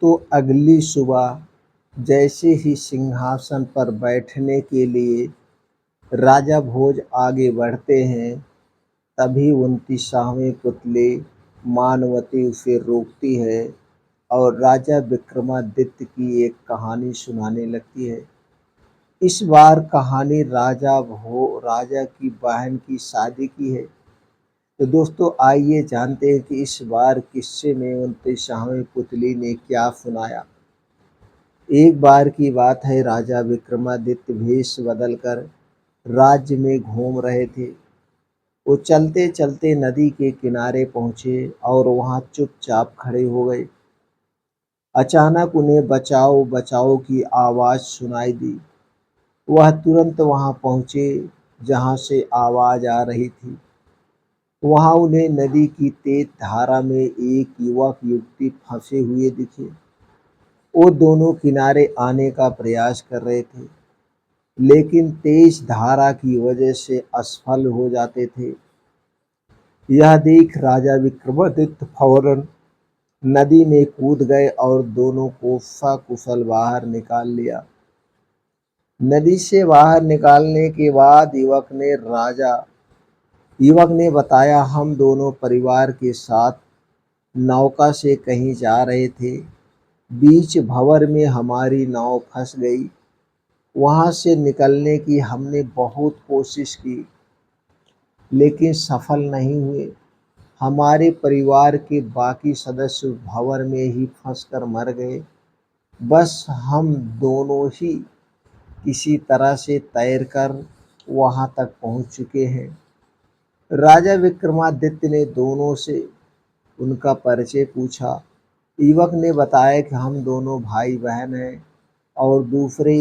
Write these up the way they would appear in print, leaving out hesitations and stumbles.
तो अगली सुबह जैसे ही सिंहासन पर बैठने के लिए राजा भोज आगे बढ़ते हैं, तभी 29वें पुतले मानवती उसे रोकती है और राजा विक्रमादित्य की एक कहानी सुनाने लगती है। इस बार कहानी राजा की बहन की शादी की है। तो दोस्तों आइए जानते हैं कि इस बार किस्से में 29वें पुतली ने क्या सुनाया। एक बार की बात है, राजा विक्रमादित्य भेष बदलकर राज्य में घूम रहे थे। वो चलते चलते नदी के किनारे पहुंचे और वहां चुपचाप खड़े हो गए। अचानक उन्हें बचाओ बचाओ की आवाज सुनाई दी। वह तुरंत वहां पहुंचे जहां से आवाज आ रही थी। वहां उन्हें नदी की तेज धारा में एक युवक युवती फंसे हुए दिखे। वो दोनों किनारे आने का प्रयास कर रहे थे, लेकिन तेज धारा की वजह से असफल हो जाते थे। यह देख राजा विक्रमादित्य फौरन नदी में कूद गए और दोनों को सकुशल बाहर निकाल लिया। नदी से बाहर निकालने के बाद युवक ने बताया, हम दोनों परिवार के साथ नौका से कहीं जा रहे थे। बीच भंवर में हमारी नाव फंस गई। वहां से निकलने की हमने बहुत कोशिश की, लेकिन सफल नहीं हुए। हमारे परिवार के बाकी सदस्य भंवर में ही फंसकर मर गए। बस हम दोनों ही किसी तरह से तैरकर वहां तक पहुंच चुके हैं। राजा विक्रमादित्य ने दोनों से उनका परिचय पूछा। युवक ने बताया कि हम दोनों भाई बहन हैं और दूसरे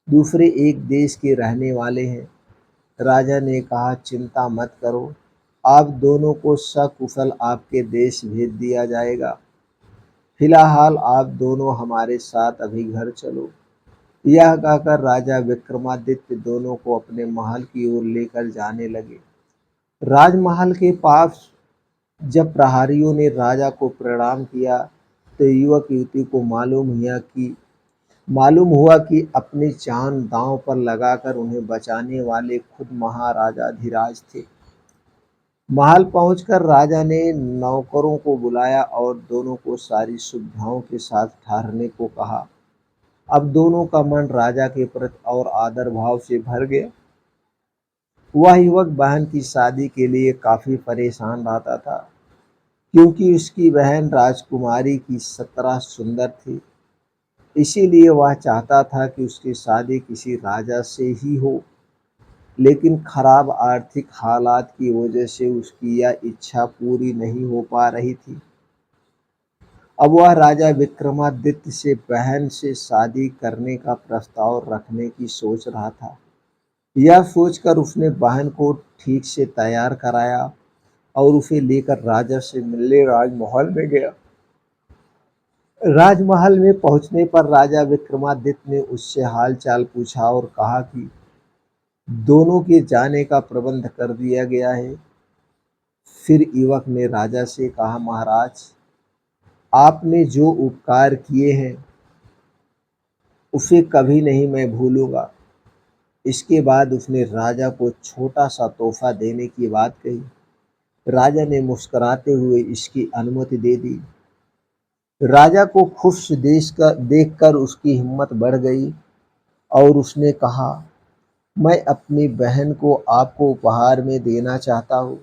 दूसरे एक देश के रहने वाले हैं। राजा ने कहा, चिंता मत करो, आप दोनों को सकुशल आपके देश भेज दिया जाएगा। फिलहाल आप दोनों हमारे साथ अभी घर चलो। यह कहकर राजा विक्रमादित्य दोनों को अपने महल की ओर लेकर जाने लगे। राजमहल के पास जब प्रहरियों ने राजा को प्रणाम किया, तो युवक युवती को मालूम हुआ कि अपनी जान दांव पर लगाकर उन्हें बचाने वाले खुद महाराजा धीराज थे। महल पहुंचकर राजा ने नौकरों को बुलाया और दोनों को सारी सुविधाओं के साथ ठहरने को कहा। अब दोनों का मन राजा के प्रति और आदर भाव से भर गया। वह युवक बहन की शादी के लिए काफी परेशान रहता था, क्योंकि उसकी बहन राजकुमारी की 17 सुंदर थी। इसीलिए वह चाहता था कि उसकी शादी किसी राजा से ही हो, लेकिन खराब आर्थिक हालात की वजह से उसकी यह इच्छा पूरी नहीं हो पा रही थी। अब वह राजा विक्रमादित्य से बहन से शादी करने का प्रस्ताव रखने की सोच रहा था। यह सोचकर उसने बहन को ठीक से तैयार कराया और उसे लेकर राजा से मिलने राजमहल में गया। राजमहल में पहुंचने पर राजा विक्रमादित्य ने उससे हालचाल पूछा और कहा कि दोनों के जाने का प्रबंध कर दिया गया है। फिर युवक ने राजा से कहा, महाराज, आपने जो उपकार किए हैं उसे कभी नहीं मैं भूलूंगा। इसके बाद उसने राजा को छोटा सा तोहफा देने की बात कही। राजा ने मुस्कुराते हुए इसकी अनुमति दे दी। राजा को खुश देखकर उसकी हिम्मत बढ़ गई और उसने कहा, मैं अपनी बहन को आपको उपहार में देना चाहता हूँ।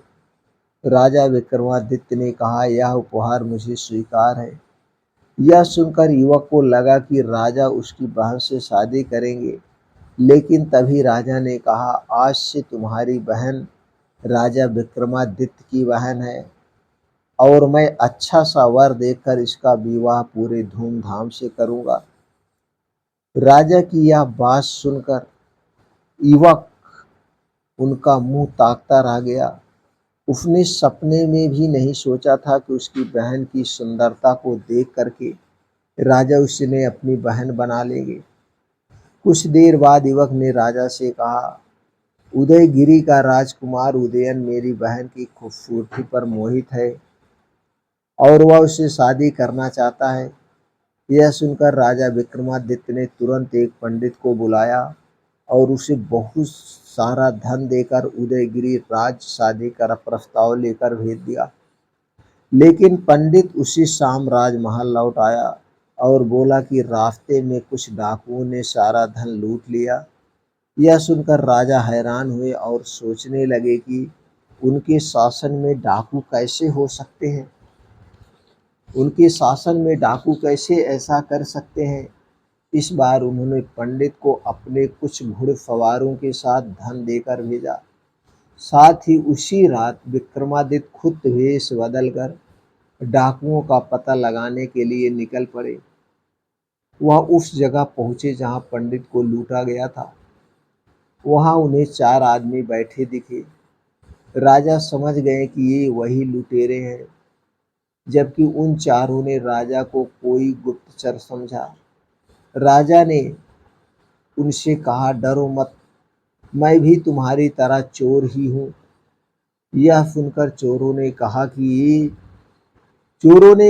राजा विक्रमादित्य ने कहा, यह उपहार मुझे स्वीकार है। यह सुनकर युवक को लगा कि राजा उसकी बहन से शादी करेंगे, लेकिन तभी राजा ने कहा, आज से तुम्हारी बहन राजा विक्रमादित्य की बहन है और मैं अच्छा सा वर देकर इसका विवाह पूरे धूमधाम से करूंगा। राजा की यह बात सुनकर युवक उनका मुंह ताकता रह गया। उसने सपने में भी नहीं सोचा था कि उसकी बहन की सुंदरता को देख करके राजा उसे अपनी बहन बना लेंगे। कुछ देर बाद युवक ने राजा से कहा, उदयगिरी का राजकुमार उदयन मेरी बहन की खूबसूरती पर मोहित है और वह उससे शादी करना चाहता है। यह सुनकर राजा विक्रमादित्य ने तुरंत एक पंडित को बुलाया और उसे बहुत सारा धन देकर उदयगिरि राजशादी का प्रस्ताव लेकर भेज दिया। लेकिन पंडित उसी शाम राजमहल लौट आया और बोला कि रास्ते में कुछ डाकुओं ने सारा धन लूट लिया। यह सुनकर राजा हैरान हुए और सोचने लगे कि उनके शासन में डाकू कैसे हो सकते हैं, उनके शासन में डाकू कैसे ऐसा कर सकते हैं। इस बार उन्होंने पंडित को अपने कुछ घुड़सवारों के साथ धन देकर भेजा। साथ ही उसी रात विक्रमादित्य खुद वेश बदलकर डाकुओं का पता लगाने के लिए निकल पड़े। वह उस जगह पहुंचे जहां पंडित को लूटा गया था। वहां उन्हें 4 आदमी बैठे दिखे। राजा समझ गए कि ये वही लुटेरे हैं, जबकि उन चारों ने राजा को कोई गुप्तचर समझा। राजा ने उनसे कहा, डरो मत, मैं भी तुम्हारी तरह चोर ही हूँ। यह सुनकर चोरों ने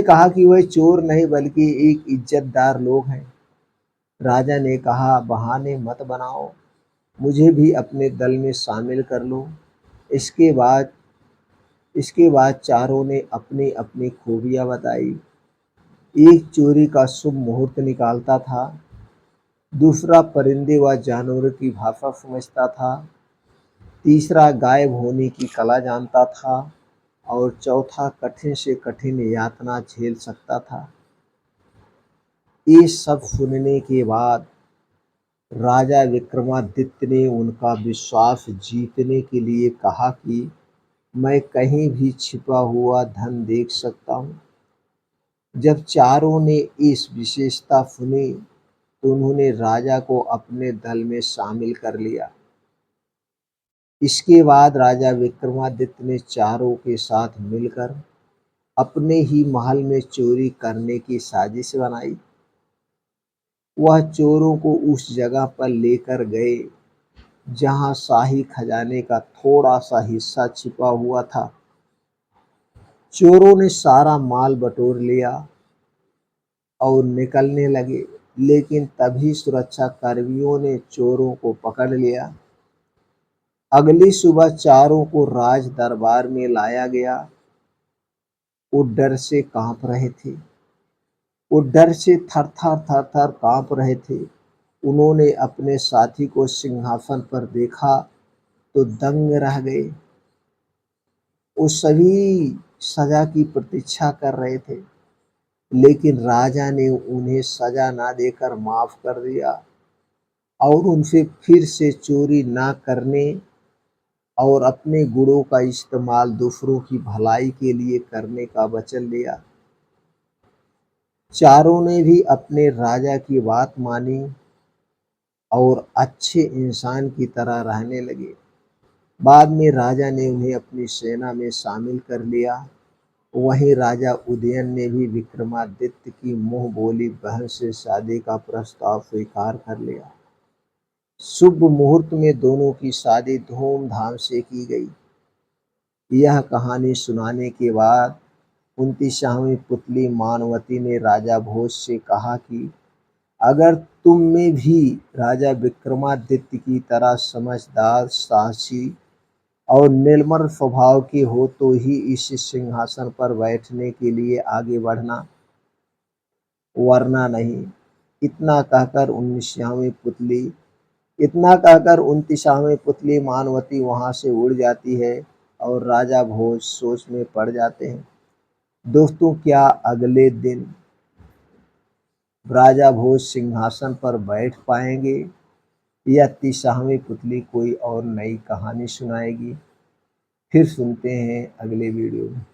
कहा कि वह चोर नहीं बल्कि एक इज्जतदार लोग हैं। राजा ने कहा, बहाने मत बनाओ, मुझे भी अपने दल में शामिल कर लो। इसके बाद इसके बाद चारों ने अपनी अपनी खूबियां बताई। एक चोरी का शुभ मुहूर्त निकालता था, दूसरा परिंदे व जानवरों की भाषा समझता था, तीसरा गायब होने की कला जानता था और चौथा कठिन से कठिन यातना झेल सकता था। ये सब सुनने के बाद राजा विक्रमादित्य ने उनका विश्वास जीतने के लिए कहा कि मैं कहीं भी छिपा हुआ धन देख सकता हूँ। जब चारों ने इस विशेषता सुनी तो उन्होंने राजा को अपने दल में शामिल कर लिया। इसके बाद राजा विक्रमादित्य ने चारों के साथ मिलकर अपने ही महल में चोरी करने की साजिश बनाई। वह चोरों को उस जगह पर लेकर गए जहां शाही खजाने का थोड़ा सा हिस्सा छिपा हुआ था। चोरों ने सारा माल बटोर लिया और निकलने लगे, लेकिन तभी सुरक्षा कर्मियों ने चोरों को पकड़ लिया। अगली सुबह चारों को राज दरबार में लाया गया। वो डर से कांप रहे थे, वो डर से थर-थर कांप रहे थे। उन्होंने अपने साथी को सिंहासन पर देखा तो दंग रह गए। वो सभी सजा की प्रतीक्षा कर रहे थे, लेकिन राजा ने उन्हें सजा ना देकर माफ कर दिया और उनसे फिर से चोरी ना करने और अपने गुणों का इस्तेमाल दूसरों की भलाई के लिए करने का वचन लिया। चारों ने भी अपने राजा की बात मानी और अच्छे इंसान की तरह रहने लगे। बाद में राजा ने उन्हें अपनी सेना में शामिल कर लिया। वहीं राजा उदयन ने भी विक्रमादित्य की मुंह बोली बहन से शादी का प्रस्ताव स्वीकार कर लिया। शुभ मुहूर्त में दोनों की शादी धूमधाम से की गई। यह कहानी सुनाने के बाद 29वीं पुतली मानवती ने राजा भोज से कहा कि अगर तुम में भी राजा विक्रमादित्य की तरह समझदार, साहसी और निर्मल स्वभाव के हो तो ही इस सिंहासन पर बैठने के लिए आगे बढ़ना, वरना नहीं। इतना कहकर 29वीं पुतली मानवती वहां से उड़ जाती है और राजा भोज सोच में पड़ जाते हैं। दोस्तों, क्या अगले दिन राजा भोज सिंहासन पर बैठ पाएंगे या 30वीं पुतली कोई और नई कहानी सुनाएगी? फिर सुनते हैं अगले वीडियो में।